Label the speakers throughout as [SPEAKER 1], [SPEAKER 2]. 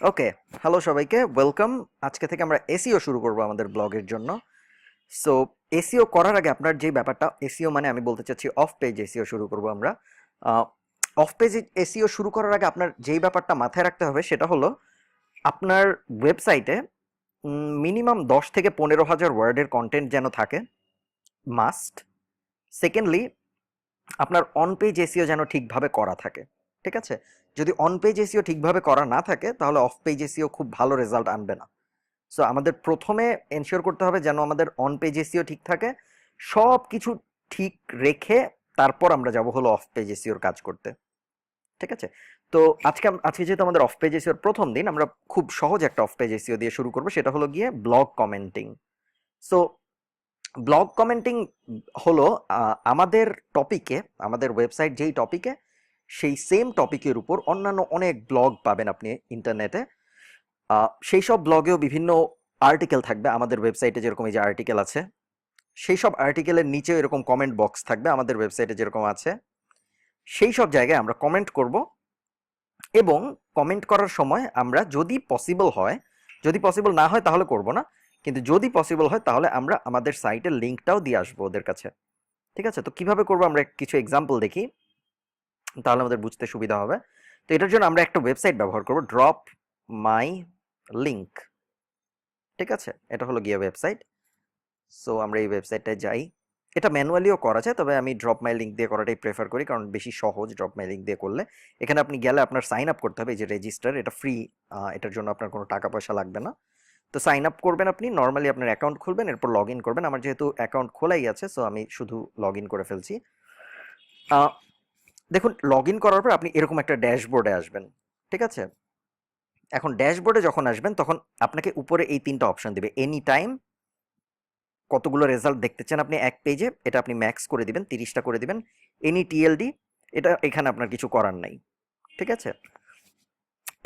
[SPEAKER 1] ওকে, hello সবাইকে, welcome. আজকে থেকে আমরা এসইও শুরু করব আমাদের ব্লগের জন্য। সো এসইও করার আগে আপনার যে ব্যাপারটা, এসইও মানে আমি বলতে চাচ্ছি অফ পেজ এসইও শুরু করব আমরা। অফ পেজ এসইও শুরু করার আগে আপনার যেই ব্যাপারটা মাথায় রাখতে হবে সেটা হলো আপনার ওয়েবসাইটে মিনিমাম 10 থেকে 15 হাজার ওয়ার্ডের কন্টেন্ট যেন থাকে, মাস্ট। সেকেন্ডলি, আপনার অন পেজ এসইও যেন ঠিকভাবে করা থাকে। ঠিক আছে? যদি অন পেজ এসইও ঠিকভাবে করা না থাকে তাহলে অফ পেজ এসইও খুব ভালো রেজাল্ট আনবে না। সো আমাদের প্রথমে এনশিওর করতে হবে যেন আমাদের অন পেজ এসইও ঠিক থাকে। সব কিছু ঠিক রেখে তারপর আমরা যাব হলো অফ পেজ এসইওর কাজ করতে। ঠিক আছে? তো আজকে যেহেতু আমাদের অফ পেজ এসইওর প্রথম দিন, আমরা খুব সহজ একটা অফ পেজ এসইও দিয়ে শুরু করব, সেটা হলো গিয়ে blog commenting. So blog commenting হলো আমাদের টপিকে, আমাদের ওয়েবসাইট যেই টপিকে, সেই সেম টপিকের উপর অন্যান্য অনেক ব্লগ পাবেন আপনি ইন্টারনেটে। সেই সব ব্লগেও বিভিন্ন আর্টিকেল থাকবে। আমাদের ওয়েবসাইটে যেরকম এই যে আর্টিকেল আছে, সেই সব আর্টিকেলের নিচেও এরকম কমেন্ট বক্স থাকবে আমাদের ওয়েবসাইটে যেরকম আছে। সেই সব জায়গায় আমরা কমেন্ট করব, এবং কমেন্ট করার সময় আমরা যদি পসিবল হয়, যদি পসিবল না হয় তাহলে করব না, কিন্তু যদি পসিবল হয় তাহলে আমরা আমাদের সাইটের লিঙ্কটাও দিয়ে আসবো ওদের কাছে। ঠিক আছে? তো কিভাবে করবো আমরা কিছু এক্সাম্পল দেখি, তাহলে আমাদের বুঝতে সুবিধা হবে। তো এটার জন্য আমরা একটা ওয়েবসাইট ব্যবহার করব, ড্রপ মাই লিঙ্ক। ঠিক আছে? এটা হলো গিয়ে ওয়েবসাইট। সো আমরা এই ওয়েবসাইটটায় যাই। এটা ম্যানুয়ালিও করা যায়, তবে আমি ড্রপ মাই লিঙ্ক দিয়ে করাটাই প্রেফার করি, কারণ বেশি সহজ ড্রপ মাই লিঙ্ক দিয়ে করলে। এখানে আপনি গেলে আপনার সাইন আপ করতে হবে, এই যে রেজিস্টার, এটা ফ্রি। এটার জন্য আপনার কোনো টাকা পয়সা লাগবে না। তো সাইন আপ করবেন আপনি, নর্মালি আপনার অ্যাকাউন্ট খুলবেন, এরপর লগ ইন করবেন। আমার যেহেতু অ্যাকাউন্ট খোলাই আছে, সো আমি শুধু লগ ইন করে ফেলছি। আহ, দেখুন, লগ ইন করার পর আপনি এরকম একটা ড্যাশবোর্ডে আসবেন। ঠিক আছে? এখন ড্যাশবোর্ডে যখন আসবেন তখন আপনাকে উপরে এই তিনটা অপশন দিবে। এনি টাইম, কতগুলো রেজাল্ট দেখতে চান আপনি এক পেজে, এটা আপনি ম্যাক্স করে দিবেন, 30টা করে দিবেন। এনি টিএলডি, এটা এখানে আপনার কিছু করার নাই। ঠিক আছে?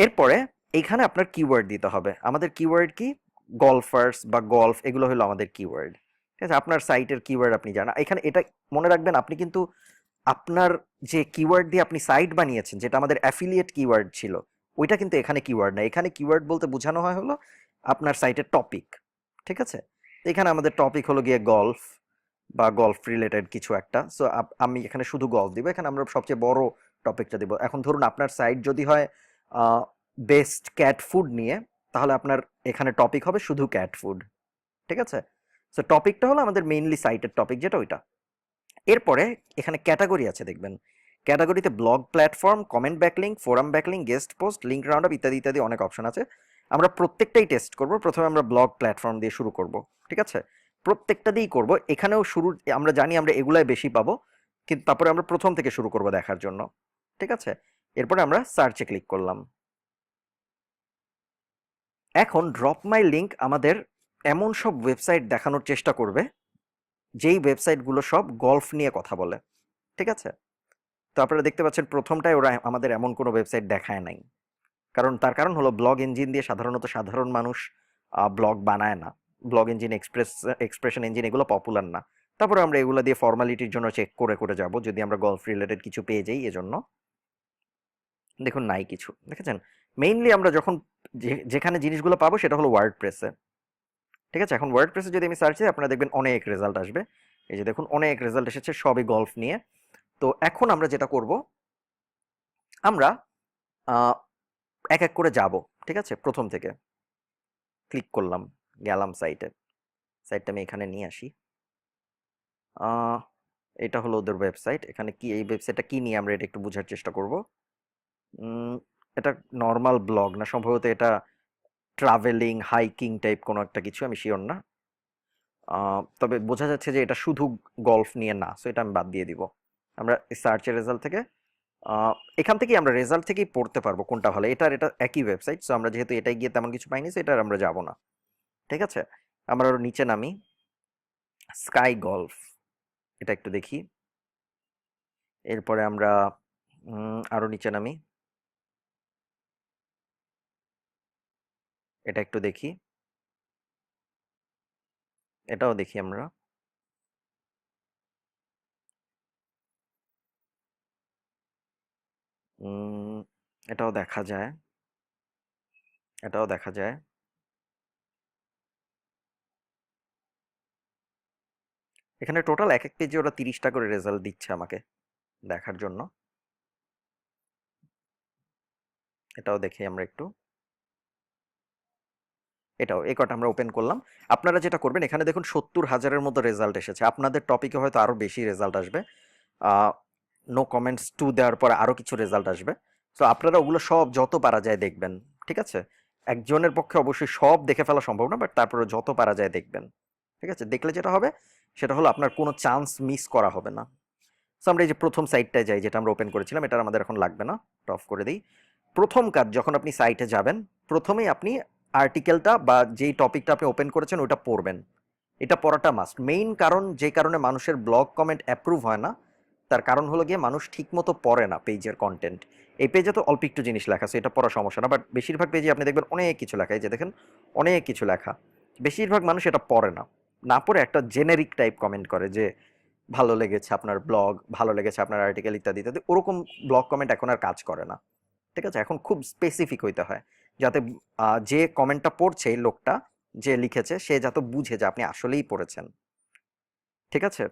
[SPEAKER 1] এরপরে এইখানে আপনার কিওয়ার্ড দিতে হবে। আমাদের কিওয়ার্ড কি? গলফার্স বা গলফ, এগুলো হলো আমাদের কিওয়ার্ড। ঠিক আছে? আপনার সাইটের কিওয়ার্ড আপনি জানা এখানে, এটা মনে রাখবেন, আপনি কিন্তু আপনার যে কিওয়ার্ড দিয়ে আপনি সাইট বানিয়েছেন, যেটা আমাদের অ্যাফিলিয়েট কিওয়ার্ড ছিল, ওইটা কিন্তু এখানে কিওয়ার্ড না। এখানে কিওয়ার্ড বলতে বোঝানো হয় হলো আপনার সাইটের টপিক। ঠিক আছে? তো এখানে আমাদের টপিক হলো গিয়ে গলফ বা গলফ রিলেটেড কিছু একটা। সো আমি এখানে শুধু গলফ দিব, এখানে আমরা সবচেয়ে বড় টপিকটা দিব। এখন ধরুন আপনার সাইট যদি হয় বেস্ট ক্যাট ফুড নিয়ে, তাহলে আপনার এখানে টপিক হবে শুধু ক্যাট ফুড। ঠিক আছে? সো টপিকটা হলো আমাদের মেইনলি সাইটের টপিক, যেটা ওইটা। এরপরে এখানে ক্যাটাগরি আছে দেখবেন। ক্যাটাগরিতে blog platform, comment backlink, forum backlink, guest post, link round up ইত্যাদি ইত্যাদি অনেক অপশন আছে। আমরা প্রত্যেকটাই টেস্ট করব। প্রথমে আমরা ব্লগ প্ল্যাটফর্ম দিয়ে শুরু করব। ঠিক আছে? প্রত্যেকটা দিয়েই করব। এখানেও শুরু, আমরা জানি আমরা এগুলাই বেশি পাবো, কিন্তু তারপরে আমরা প্রথম থেকে শুরু করব দেখার জন্য। ঠিক আছে? এরপরে আমরা সার্চে ক্লিক করলাম। এখন ড্রপ মাই লিঙ্ক আমাদের এমন সব ওয়েবসাইট দেখানোর চেষ্টা করবে যেই ওয়েবসাইটগুলো সব গল্ফ নিয়ে কথা বলে। ঠিক আছে? তো আপনারা দেখতে পাচ্ছেন প্রথমটায় ওরা আমাদের এমন কোনো ওয়েবসাইট দেখায় নাই। তার কারণ হলো ব্লগ ইঞ্জিন দিয়ে সাধারণত সাধারণ মানুষ ব্লগ বানায় না। ব্লগ ইঞ্জিন, এক্সপ্রেশন ইঞ্জিন, এগুলো পপুলার না। তারপরে আমরা এগুলো দিয়ে ফর্মালিটির জন্য চেক করে করে যাব, যদি আমরা গলফ রিলেটেড কিছু পেয়ে যাই। এজন্য দেখুন নাই কিছু, দেখেছেন? মেইনলি আমরা যখন যেখানে জিনিসগুলো পাবো সেটা হলো ওয়ার্ড প্রেসে। ঠিক আছে? এখন ওয়ার্ড প্রেসে যদি আমি সার্চ দিই, আপনারা দেখবেন অনেক রেজাল্ট আসবে। এই যে দেখুন, অনেক রেজাল্ট এসেছে, সবই গলফ নিয়ে। তো এখন আমরা যেটা করব, আমরা এক এক করে যাব। ঠিক আছে? প্রথম থেকে ক্লিক করলাম, গেলাম সাইটে। সাইটটা আমি এখানে নিয়ে আসি। আহ, এটা হলো ওদের ওয়েবসাইট। এখানে কি, এই ওয়েবসাইটটা কি নিয়ে আমরা এটা একটু বোঝার চেষ্টা করব। উম, এটা নর্মাল ব্লগ না, সম্ভবত এটা ট্রাভেলিং, হাইকিং টাইপ কোনো একটা কিছু, আমি শিওর না। তবে বোঝা যাচ্ছে যে এটা শুধু গল্ফ নিয়ে না, সো এটা আমি বাদ দিয়ে দিব। আমরা সার্চের রেজাল্ট থেকে, আহ, এখান থেকেই আমরা রেজাল্ট থেকেই পড়তে পারবো কোনটা ভালো। এটা একই ওয়েবসাইট, সো আমরা যেহেতু এটাই গিয়ে তেমন কিছু পাইনি, সো এটা আমরা যাব না। ঠিক আছে? আমরা আরো নিচে নামি, স্কাই গলফ, এটা একটু দেখি। এরপরে আমরা আরো নিচে নামি, এটা একটু দেখি। এটাও দেখি আমরা। উম, এটাও দেখা যায়। এটাও দেখা যায়। এখানে টোটাল এক এক পেজে ওরা 30টা করে রেজাল্ট দিচ্ছে আমাকে দেখার জন্য। এটাও দেখি আমরা একটু। এটাও এই কটা আমরা ওপেন করলাম। আপনারা যেটা করবেন এখানে দেখুন 70,000-এর মতো রেজাল্ট এসেছে। আপনাদের টপিকে হয়তো আরো বেশি রেজাল্ট আসবে। নো কমেন্টস টু দেওয়ার পরে আরো কিছু রেজাল্ট আসবে। তো আপনারা ওগুলো সব যত পারা যায় দেখবেন। ঠিক আছে? একজনের পক্ষে অবশ্যই সব দেখে ফেলা সম্ভব না, বাট তারপরে যত পারা যায় দেখবেন। ঠিক আছে? দেখলে যেটা হবে সেটা হলো আপনার কোনো চান্স মিস করা হবে না। সো আমরা এই যে প্রথম সাইটটায় যাই, যেটা আমরা ওপেন করেছিলাম, এটা আমাদের এখন লাগবে না, অফ করে দিই। প্রথম কাজ, যখন আপনি সাইটে যাবেন প্রথমেই আপনি আর্টিকেলটা বা যেই টপিকটা আপনি ওপেন করেছেন ওটা পড়বেন। এটা পড়াটা মাস্ট। মেইন কারণ যে কারণে মানুষের ব্লগ কমেন্ট অ্যাপ্রুভ হয় না, তার কারণ হলো গিয়ে মানুষ ঠিকমতো পড়ে না পেজের কন্টেন্ট। এই পেজে তো অল্প একটু জিনিস লেখা আছে, এটা পড়া সমস্যা না, বাট বেশিরভাগ পেজে আপনি দেখবেন অনেক কিছু লেখা। এই যে দেখেন অনেক কিছু লেখা। বেশিরভাগ মানুষ এটা পড়ে না, না পড়ে একটা জেনেরিক টাইপ কমেন্ট করে যে ভালো লেগেছে আপনার ব্লগ, ভালো লেগেছে আপনার আর্টিকেল, ইত্যাদি ইত্যাদি। ওরকম ব্লগ কমেন্ট এখন আর কাজ করে না। ঠিক আছে? এখন খুব স্পেসিফিক হইতে হয়, যাতে যে কমেন্টটা পড়ছে এই লোকটা যে লিখেছে সে যাতে বুঝে যে আপনি আসলেই পড়েছেন। ঠিক আছে?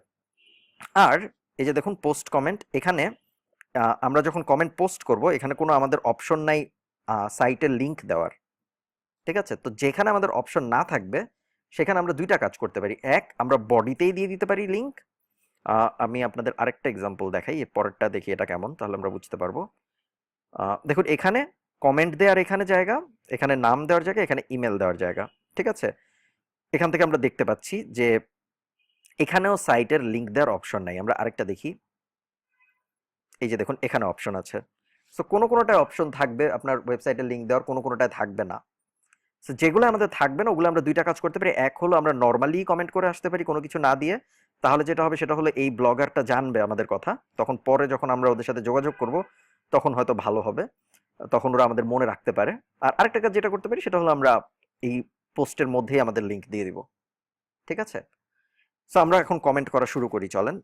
[SPEAKER 1] আর এই যে দেখুন পোস্ট কমেন্ট, এখানে আমরা যখন কমেন্ট পোস্ট করব এখানে কোনো আমাদের অপশন নাই সাইটের লিংক দেওয়ার। ঠিক আছে? তো যেখানে আমাদের অপশন না থাকবে সেখানে আমরা দুইটা কাজ করতে পারি। এক, আমরা বডিতেই দিয়ে দিতে পারি লিংক। আমি আপনাদের আরেকটা এক্সাম্পল দেখাই, এর পরেরটা দেখি এটা কেমন, তাহলে আমরা বুঝতে পারবো। দেখুন এখানে কমেন্ট দেওয়ার এখানে জায়গা, এখানে নাম দেওয়ার জায়গা, এখানে ইমেল দেওয়ার জায়গা। ঠিক আছে? এখান থেকে আমরা দেখতে পাচ্ছি যে এখানেও সাইটের লিংক দেওয়ার অপশন নাই। আমরা আরেকটা দেখি, এই যে দেখুন এখানে অপশন আছে। সো কোনো কোনোটায় অপশন থাকবে আপনার ওয়েবসাইটের লিংক দেওয়ার, কোনো কোনোটায় থাকবে না। সো যেগুলো আমাদের থাকবে না ওগুলো আমরা দুইটা কাজ করতে পারি। এক হলো আমরা নর্মালি কমেন্ট করে আসতে পারি কোনো কিছু না দিয়ে। তাহলে যেটা হবে সেটা হলো এই ব্লগারটা জানবে আমাদের কথা, তখন পরে যখন আমরা ওদের সাথে যোগাযোগ করব তখন হয়তো ভালো হবে, তখন ওরা আমাদের মনে রাখতে পারে। আর আরেকটা কাজ যেটা করতে পারি সেটা হলো আমরা এই পোস্টের মধ্যেই আমাদের লিংক দিয়ে দিব। ঠিক আছে? সো আমরা এখন কমেন্ট করা শুরু করি, চলেন।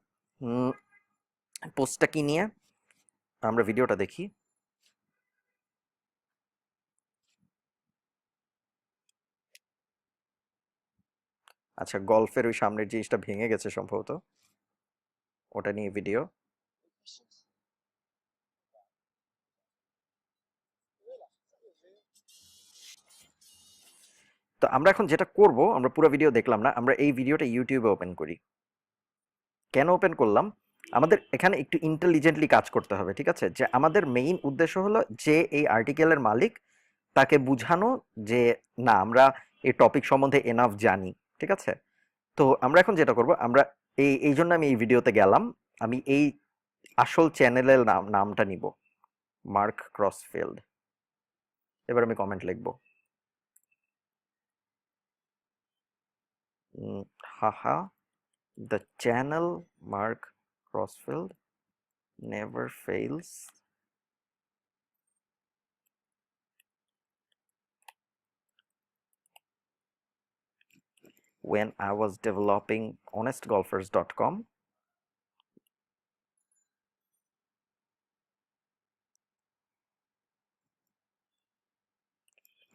[SPEAKER 1] পোস্টটা কি নিয়ে আমরা ভিডিওটা দেখি। আচ্ছা, গল্ফের ওই সামনের জিনিসটা ভেঙে গেছে সম্ভবত, ওটা নিয়ে ভিডিও। তো আমরা এখন যেটা করব, আমরা পুরো ভিডিও দেখলাম না, আমরা এই ভিডিওটা ইউটিউবে ওপেন করি। কেন ওপেন করলাম? আমাদের এখানে একটু ইন্টেলিজেন্টলি কাজ করতে হবে। ঠিক আছে? যে আমাদের মেইন উদ্দেশ্য হলো যে এই আর্টিকেলের মালিক তাকে বুঝানো যে না আমরা এই টপিক সম্বন্ধে এনাফ জানি। ঠিক আছে? তো আমরা এখন যেটা করব, আমরা এই জন্য আমি এই ভিডিওতে গেলাম। আমি এই আসল চ্যানেলের নামটা নিব, মার্ক ক্রসফিল্ড। এবার আমি কমেন্ট লিখব, হাহা, the channel Mark Crossfield never fails when I was developing honestgolfers.com.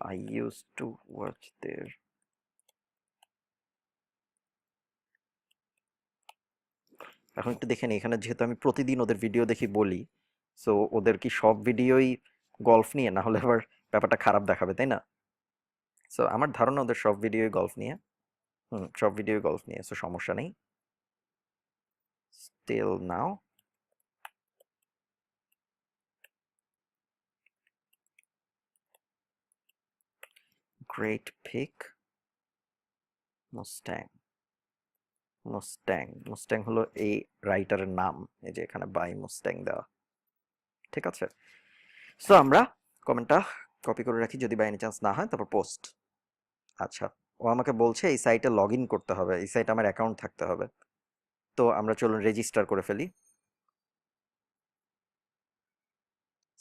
[SPEAKER 1] I used to watch their এখন একটু দেখেন এখানে যেহেতু আমি প্রতিদিন ওদের ভিডিও দেখি বলি, সো ওদের কি সব ভিডিওই গল্ফ নিয়ে? না হলে আবার ব্যাপারটা খারাপ দেখাবে, তাই না? সো আমার ধারণা ওদের সব ভিডিওই গল্ফ নিয়ে। সব ভিডিওই গল্ফ নিয়ে, সো সমস্যা নেই। Still now great pick Mustang. Mustang হলো এই রাইটারের নাম, এই যে এখানে বাই মুস্ট্যাং দেওয়া। ঠিক আছে? সো আমরা কমেন্টটা কপি করে রাখি, যদি বাই এনি চান্স না হয় তারপর পোস্ট। আচ্ছা, ও আমাকে বলছে এই সাইটে লগ ইন করতে হবে, এই সাইটে আমার অ্যাকাউন্ট থাকতে হবে। তো আমরা চলুন রেজিস্টার করে ফেলি।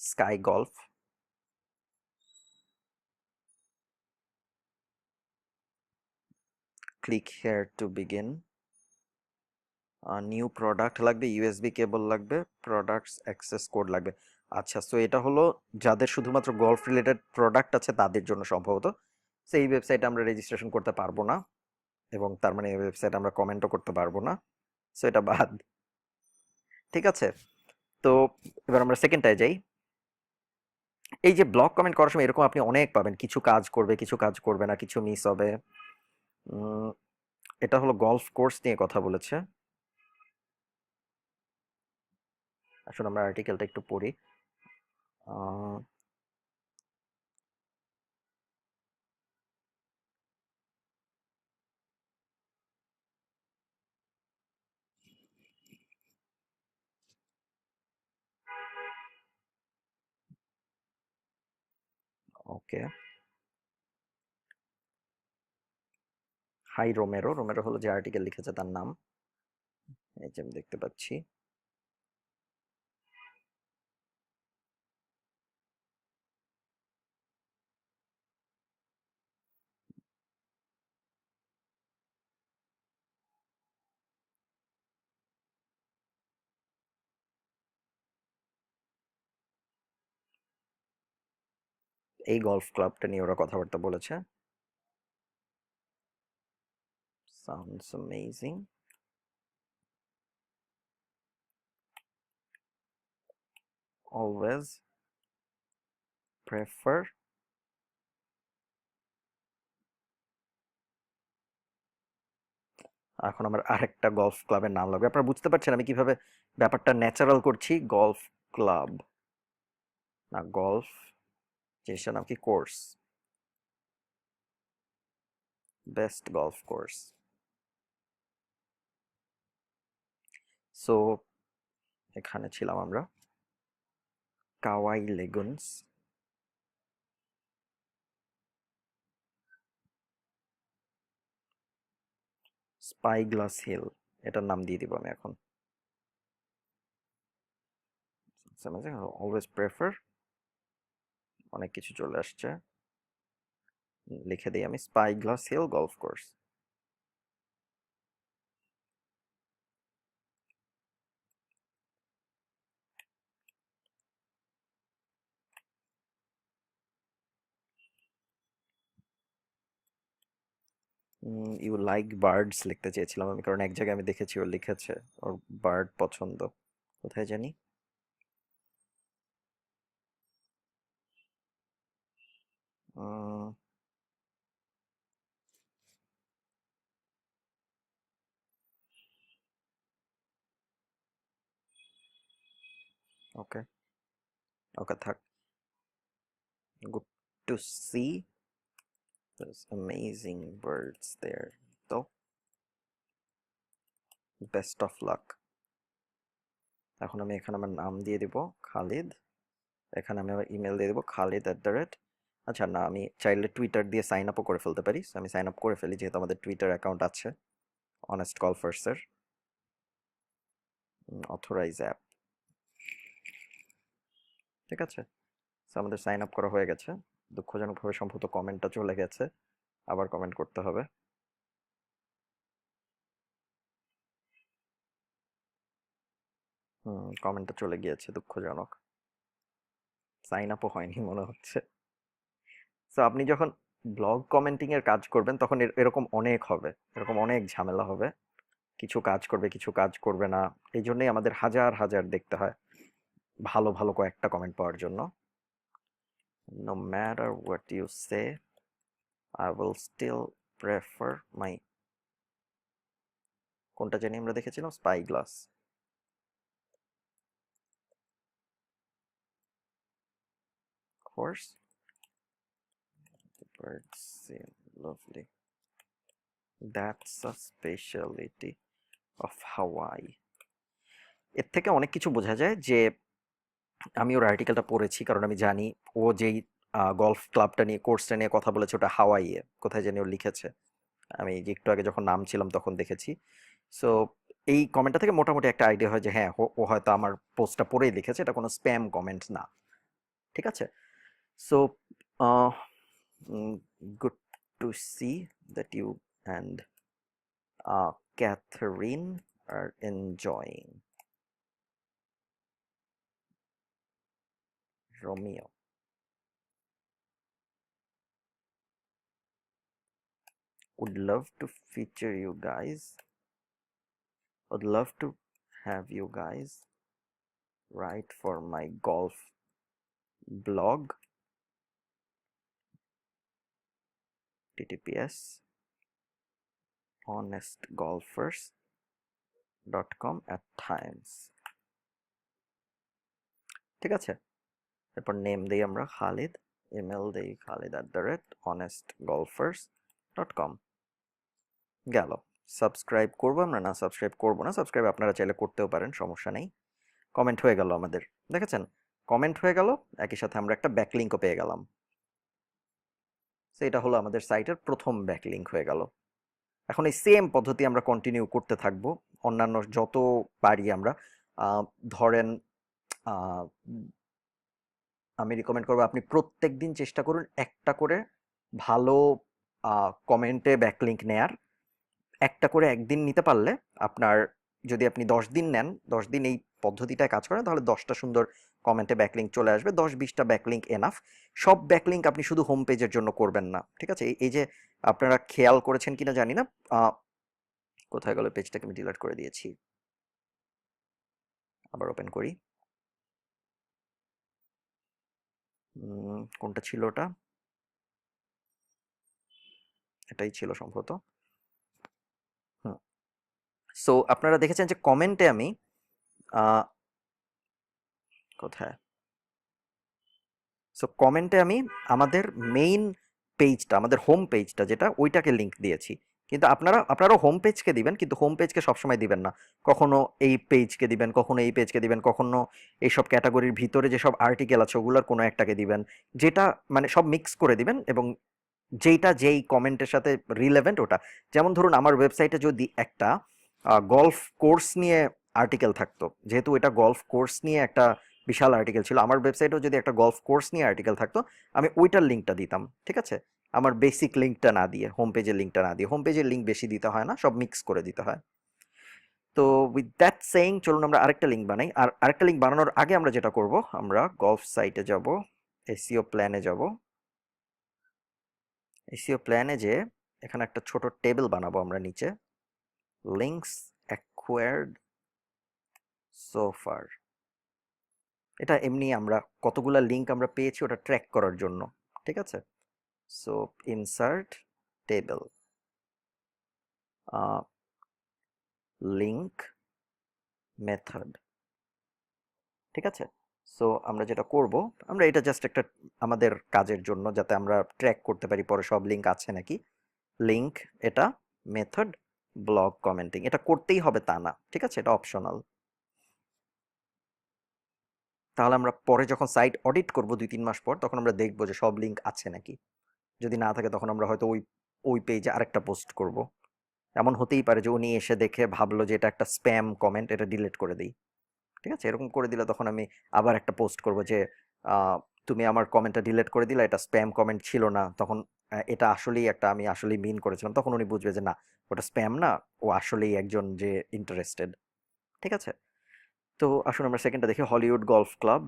[SPEAKER 1] Sky golf, click here to begin. New product লাগবে, ইউএসবি কেবল লাগবে, প্রোডাক্টস অ্যাক্সেস কোড লাগবে। আচ্ছা, সো এটা হলো যাদের শুধুমাত্র গলফ রিলেটেড প্রোডাক্ট আছে তাদের জন্য সম্ভবত। সো এই ওয়েবসাইটে আমরা রেজিস্ট্রেশন করতে পারবো না, এবং তার মানে এই ওয়েবসাইটে আমরা কমেন্টও করতে পারবো না। সো এটা বাদ। ঠিক আছে, তো এবার আমরা সেকেন্ডটায় যাই। এই যে ব্লগ কমেন্ট করার সময় এরকম আপনি অনেক পাবেন, কিছু কাজ করবে কিছু কাজ করবে না, কিছু মিস হবে। উম, এটা হলো গলফ কোর্স নিয়ে কথা বলেছে। আসলে আমরা আর্টিকেলটা একটু পড়ি। ওকে, হাই রোমেরো। রোমেরো হলো যে আর্টিকেল লিখেছে তার নাম, এই যে আমি দেখতে পাচ্ছি। এই গলফ ক্লাবটা নিয়ে ওরা কথাবার্তা বলেছে। Sounds amazing. Always prefer. এখন আমার আরেকটা গলফ ক্লাবের নাম লাগবে। আপনারা বুঝতে পারছেন আমি কিভাবে ব্যাপারটা ন্যাচারাল করছি? গলফ ক্লাব না গলফ, জিনিসটার নাম কি? Course, best golf course. So এখানে ছিলাম আমরা, কাওয়াই লেগুনস, স্পাই গ্লাস হিল, এটার নাম দিয়ে দিব আমি এখন। অলওয়েজ প্রেফার, অনেক কিছু চলে আসছে। লিখে দিই আমি Spyglass Hill Golf Course. You like birds লিখতে চেয়েছিলাম আমি, কারণ এক জায়গায় আমি দেখেছি ও লিখেছে ওর বার্ড পছন্দ। কোথায় জানি। ওকে, ওকে থাক। Good to see, there's amazing birds there, তো বেস্ট অফ লাক। এখন আমি এখানে আমার নাম দিয়ে দিব খালিদ, এখানে আমি আমার ইমেল দিয়ে দেবো খালিদ@। আচ্ছা না, আমি চাইলে টুইটার দিয়ে সাইন আপও করে ফেলতে পারি। So আমি সাইন আপ করে ফেলি, যেহেতু আমাদের টুইটার অ্যাকাউন্ট আছে অনেস্ট গলফার্সের। অথরাইজ অ্যাপ, ঠিক আছে। So আমাদের সাইন আপ করা হয়ে গেছে। দুঃখজনকভাবে সম্ভবত কমেন্টটা চলে গেছে, আবার কমেন্ট করতে হবে। কমেন্টটা চলে গিয়েছে, দুঃখজনক। সাইন আপও হয়নি মনে হচ্ছে। সো আপনি যখন ব্লগ কমেন্টিং এর কাজ করবেন তখন এরকম অনেক হবে, এরকম অনেক ঝামেলা হবে। কিছু কাজ করবে কিছু কাজ করবে না। এই জন্যই আমাদের হাজার হাজার দেখতে হয় ভালো ভালো কয়েকটা কমেন্ট পাওয়ার জন্য। No matter what you say, I will still prefer my, কোনটা জানি আমরা দেখেছিলাম, spy glass course. Birds seem lovely. That's a specialty of Hawaii. এর থেকে অনেক কিছু বোঝা যায় যে আমি ওর আর্টিকেলটা পড়েছি, কারণ আমি জানি ও যেই গলফ ক্লাবটা নিয়ে কোর্সটা নিয়ে কথা বলেছে ওটা হাওয়াইয়ে, কোথায় জানি ও লিখেছে। আমি যে একটু আগে যখন নাম ছিলাম তখন দেখেছি। সো এই কমেন্টটা থেকে মোটামুটি একটা আইডিয়া হয় যে হ্যাঁ ও হয়তো আমার পোস্টটা পড়েই লিখেছে, এটা কোনো স্প্যাম কমেন্ট না। ঠিক আছে। So good to see that you and Catherine are enjoying. Romeo. Would love to feature you guys. Would love to have you guys write for my golf blog. TTPS honestgolfers.com at times. ঠিক আছে, এরপর name দিই আমরা Khalid, email দিই khalid@honestgolfers.com। গেল। Subscribe করবো আমরা, না সাবস্ক্রাইব করবো না, সাবস্ক্রাইব আপনারা চাইলে করতেও পারেন, সমস্যা নেই। কমেন্ট হয়ে গেল আমাদের, দেখেছেন কমেন্ট হয়ে গেল, একই সাথে আমরা একটা ব্যাকলিঙ্কও পেয়ে গেলাম। তো এটা হলো আমাদের সাইটের প্রথম ব্যাকলিঙ্ক হয়ে গেল। এখন এই সেম পদ্ধতি আমরা কন্টিনিউ করতে থাকবো অন্যান্য যত পারি আমরা। ধরেন আমি রিকমেন্ড করবো আপনি প্রত্যেক দিন চেষ্টা করুন একটা করে ভালো কমেন্টে ব্যাকলিঙ্ক নেয়ার। একটা করে একদিন নিতে পারলে আপনার, যদি আপনি 10 দিন নেন, 10 দিন এই পদ্ধতিটায় কাজ করেন, তাহলে 10টা সুন্দর কমেন্টে ব্যাকলিঙ্ক চলে আসবে। 10-20টা ব্যাকলিঙ্ক এনাফ। সব ব্যাকলিঙ্ক আপনি শুধু হোম পেজের জন্য করবেন না, ঠিক আছে? এই যে আপনারা খেয়াল করেছেন কিনা জানি না, কোথায় গেল পেজটাকে আমি ডিলিট করে দিয়েছি, আবার ওপেন করি। কোনটা ছিল ওটা? এটাই ছিল সম্ভবত। সো আপনারা দেখেছেন যে কমেন্টে আমি কোথায়, সো কমেন্টে আমি আমাদের মেইন পেজটা, আমাদের হোম পেজটা যেটা, ওইটাকে লিংক দিয়েছি। কিন্তু আপনারাও হোম পেজকে দিবেন, কিন্তু হোম পেজকে সবসময় দিবেন না। কখনো এই পেজকে দিবেন, কখনো এই পেজকে দিবেন, কখনো এইসব ক্যাটাগরির ভিতরে যেসব আর্টিকেল আছে ওগুলোর কোনো একটাকে দিবেন। যেটা মানে সব মিক্স করে দিবেন, এবং যেইটা যেই কমেন্টের সাথে রিলেভেন্ট ওটা। যেমন ধরুন আমার ওয়েবসাইটে যদি একটা গলফ কোর্স নিয়ে আর্টিকেল থাকতো, যেহেতু এটা গলফ কোর্স নিয়ে একটা বিশাল আর্টিকেল ছিল, আমার ওয়েবসাইটেও যদি একটা গলফ কোর্স নিয়ে আর্টিকেল থাকতো, আমি ওইটার লিঙ্কটা দিতাম, ঠিক আছে? আমার বেসিক লিঙ্কটা না দিয়ে, হোম পেজের লিঙ্কটা না দিয়ে, হোম পেজের লিঙ্ক বেশি দিতে হয় না, সব মিক্স করে দিতে হয়। তো উইথ দ্যাট সেইং চলুন আমরা আরেকটা লিঙ্ক বানাই। আর আরেকটা লিঙ্ক বানানোর আগে আমরা যেটা করব, আমরা গলফ সাইটে যাব, এসইও প্ল্যানে যাব। এসইও প্ল্যানে যে এখানে একটা ছোট টেবিল বানাবো আমরা নিচে, লিঙ্কস অ্যাকোয়ার্ড সো ফার। এটা এমনি আমরা কতগুলা লিঙ্ক আমরা পেয়েছি ওটা ট্র্যাক করার জন্য, ঠিক আছে? So insert table, link method, ঠিক আছে? সো আমরা যেটা করব, আমরা এটা জাস্ট একটা আমাদের কাজের জন্য, যাতে আমরা ট্র্যাক করতে পারি পরে সব লিঙ্ক আছে নাকি। লিঙ্ক এটা, মেথড ব্লগ কমেন্টিং, এটা করতেই হবে তা না, ঠিক আছে? এটা অপশনাল। তাহলে আমরা পরে যখন সাইট অডিট করব 2-3 মাস পর, তখন আমরা দেখবো যে সব লিঙ্ক আছে নাকি। যদি না থাকে তখন আমরা হয়তো ওই ওই পেজে আরেকটা পোস্ট করব। এমন হতেই পারে যে উনি এসে দেখে ভাবলো যে এটা একটা স্প্যাম কমেন্ট, এটা ডিলিট করে দিই, ঠিক আছে? এরকম করে দিলে তখন আমি আবার একটা পোস্ট করব যে তুমি আমার কমেন্টটা ডিলিট করে দিলা, এটা স্প্যাম কমেন্ট ছিল না। তখন এটা আসলেই একটা, আমি আসলেই মিন করেছিলাম, তখন উনি বুঝবে যে না, ওটা স্প্যাম না, ও আসলেই একজন যে ইন্টারেস্টেড, ঠিক আছে? তো আসুন আমরা সেকেন্ডটা দেখি, হলিউড গলফ ক্লাব।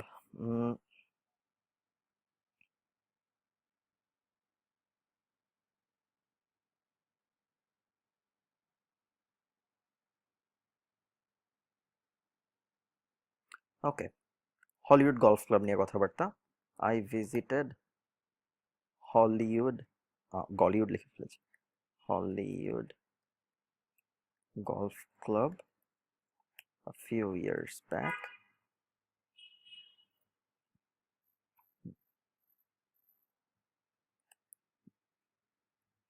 [SPEAKER 1] ওকে, হলিউড গলফ ক্লাব নিয়ে কথাবার্তা। আই ভিজিটেড হলিউড, গলিউড লিখে ফেলেছি, Hollywood golf club a few years back.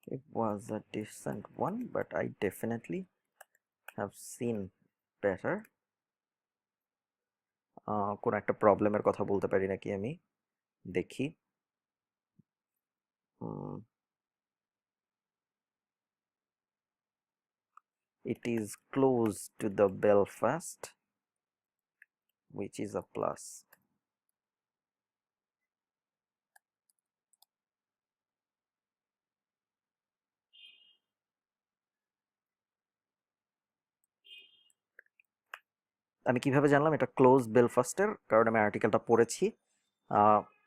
[SPEAKER 1] It was a decent one, but I definitely have seen better. কোন একটা প্রবলেমের কথা বলতে পারি নাকি আমি, দেখি। It is close to the Belfast, which is a plus. আমি কিভাবে জানলাম এটা ক্লোজ বেলফাস্টের? কারণ আমি আর্টিকেলটা পড়েছি,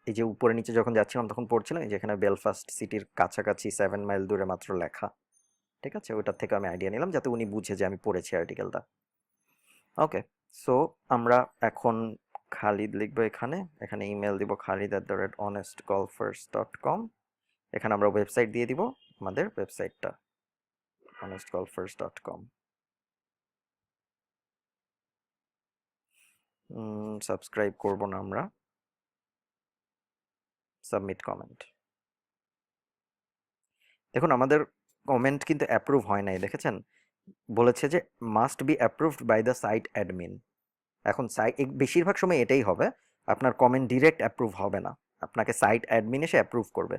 [SPEAKER 1] এই যে উপরে নিচে যখন যাচ্ছিলাম তখন পড়ছিলাম এই যে এখানে বেলফাস্ট সিটির কাছাকাছি 7 মাইল দূরে মাত্র লেখা। ঠিক আছে, ওটার থেকে আমি আইডিয়া নিলাম যাতে উনি বুঝে যে আমি পড়েছি আর্টিকেলটা। ওকে, সো আমরা এখন খালিদ লিখবো এখানে, এখানে ইমেল দিব khalid@honestgolfers.com। এখানে আমরা ওয়েবসাইট দিয়ে দিব, আমাদের ওয়েবসাইটটা honestgolfers.com। সাবস্ক্রাইব করব না আমরা, সাবমিট কমেন্ট। দেখুন আমাদের কমেন্ট কিন্তু অ্যাপ্রুভ হয় নাই, দেখেছেন? বলেছে যে must be approved by the site admin. এখন বেশিরভাগ সময় এটাই হবে, আপনার কমেন্ট ডিরেক্ট অ্যাপ্রুভ হবে না, আপনাকে সাইট অ্যাডমিন এসে অ্যাপ্রুভ করবে।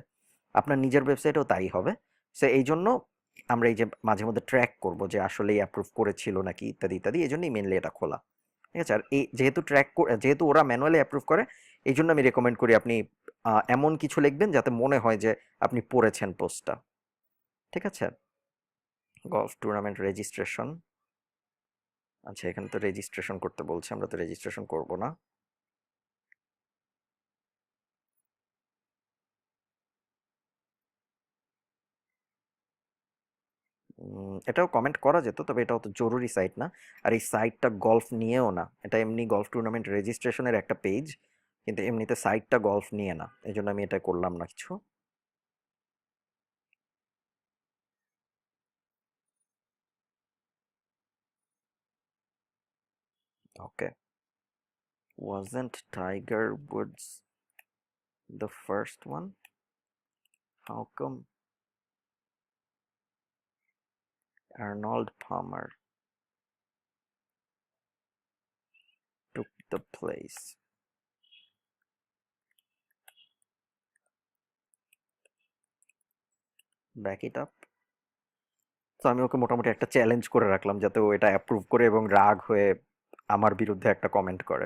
[SPEAKER 1] আপনার নিজের ওয়েবসাইটেও তাই হবে। সো এই জন্য আমরা এই যে মাঝে মধ্যে ট্র্যাক করব যে আসলেই অ্যাপ্রুভ করেছিল নাকি ইত্যাদি ইত্যাদি, এই জন্যই মেনলি এটা খোলা। ঠিক আছে, আর এই যেহেতু যেহেতু ওরা ম্যানুয়ালি অ্যাপ্রুভ করে, এই জন্য আমি রেকমেন্ড করি আপনি এমন কিছু লিখবেন যাতে মনে হয় যে আপনি পড়েছেন পোস্টটা। ঠিক আছে, গলফ টুর্নামেন্ট রেজিস্ট্রেশন। আচ্ছা, এখানে তো রেজিস্ট্রেশন করতে বলছে, আমরা তো রেজিস্ট্রেশন করব না। এটাও কমেন্ট করা যেত, তবে এটা অত জরুরি সাইট না। আর এই সাইটটা গলফ নিয়েও না, এটা এমনি গলফ টুর্নামেন্ট রেজিস্ট্রেশনের একটা পেজ, কিন্তু এমনিতে সাইটটা গলফ নিয়ে না, এই জন্য আমি এটা করলাম না কিছু। ওকে, wasn't Tiger Woods the first one? How come Arnold Palmer took the place? Back it up. তো আমি ওকে মোটামুটি একটা চ্যালেঞ্জ করে রাখলাম যাতে ও এটা অ্যাপ্রুভ করে এবং রাগ হয়ে আমার বিরুদ্ধে একটা কমেন্ট করে।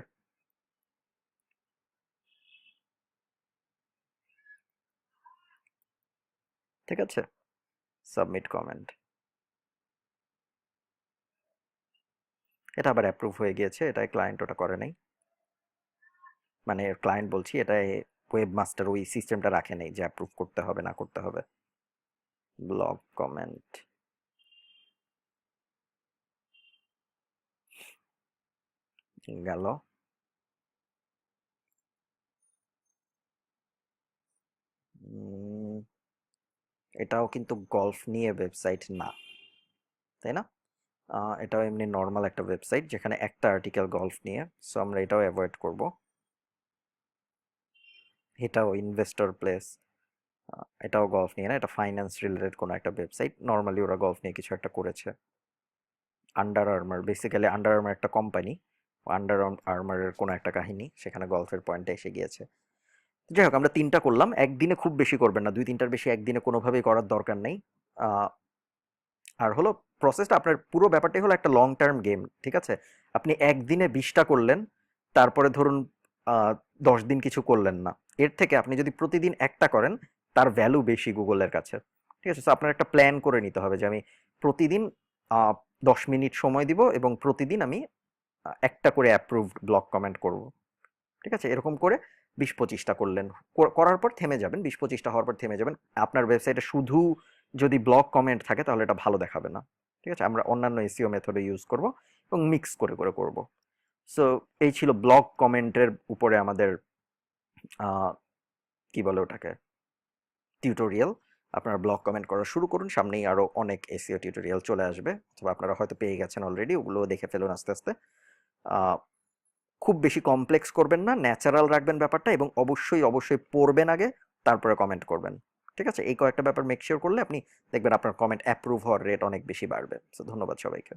[SPEAKER 1] ঠিক আছে, সাবমিট কমেন্ট। এটা আবার অ্যাপ্রুভ হয়ে গিয়েছে, এটা ক্লায়েন্ট ওটা করে নাই, মানে ক্লায়েন্ট বলছি, এটা ওয়েব মাস্টার ওই সিস্টেমটা রাখে নাই যে অ্যাপ্রুভ করতে হবে না করতে হবে। ব্লগ কমেন্ট গেল। এটাও কিন্তু গলফ নিয়ে ওয়েবসাইট না, তাই না? এটাও এমনি নর্মাল একটা ওয়েবসাইট যেখানে একটা আর্টিকেল গলফ নিয়ে, সো আমরা এটাও অ্যাভয়েড করব। এটাও ইনভেস্টর প্লেস, এটাও গলফ নিয়ে না, এটা ফাইন্যান্স রিলেটেড কোনো একটা ওয়েবসাইট, নর্মালি ওরা গলফ নিয়ে কিছু একটা করেছে। Under armour, basically under armour একটা কোম্পানি, আন্ডার আর্মারের কোনো একটা কাহিনী, সেখানে গলফের পয়েন্টে এসে গিয়েছে। যাই হোক, আমরা 3টা করলাম, একদিনে খুব বেশি করবেন না, 2-3টার বেশি একদিনে কোনোভাবেই করার দরকার নেই। আর হলো প্রসেসটা, আপনার পুরো ব্যাপারটাই হলো একটা লং টার্ম গেম। ঠিক আছে, আপনি একদিনে 20টা করলেন, তারপরে ধরুন 10 দিন কিছু করলেন না, এর থেকে আপনি যদি প্রতিদিন একটা করেন তার ভ্যালু বেশি গুগলের কাছে। ঠিক আছে, তো আপনার একটা প্ল্যান করে নিতে হবে যে আমি প্রতিদিন 10 মিনিট সময় দিব এবং প্রতিদিন আমি একটা করে অ্যাপ্রুভড ব্লগ কমেন্ট করব। ঠিক আছে, এরকম করে 20-25টা করলেন, করার পর থেমে যাবেন, 20-25টা হওয়ার পর থেমে যাবেন। আপনার ওয়েবসাইটে শুধু যদি ব্লগ কমেন্ট থাকে তাহলে এটা ভালো দেখাবে না। ঠিক আছে, আমরা অন্যান্য এসইও মেথডে ইউজ করব এবং মিক্স করে করে করব। সো এই ছিল ব্লগ কমেন্টের উপরে আমাদের কি বলে ওটাকে, টিউটোরিয়াল। আপনারা ব্লগ কমেন্ট করা শুরু করুন, সামনেই আরও অনেক এসইও টিউটোরিয়াল চলে আসবে, অথবা আপনারা হয়তো পেয়ে গেছেন অলরেডি, ওগুলো দেখে ফেলুন আস্তে আস্তে। খুব বেশি কমপ্লেক্স করবেন না, ন্যাচারাল রাখবেন ব্যাপারটা, এবং অবশ্যই অবশ্যই পড়বেন আগে, তারপরে কমেন্ট করবেন। ঠিক আছে, এই কয়েকটা ব্যাপার মেক শিওর করলে আপনি দেখবেন আপনার কমেন্ট অ্যাপ্রুভ হওয়ার রেট অনেক বেশি বাড়বে। সো ধন্যবাদ সবাইকে।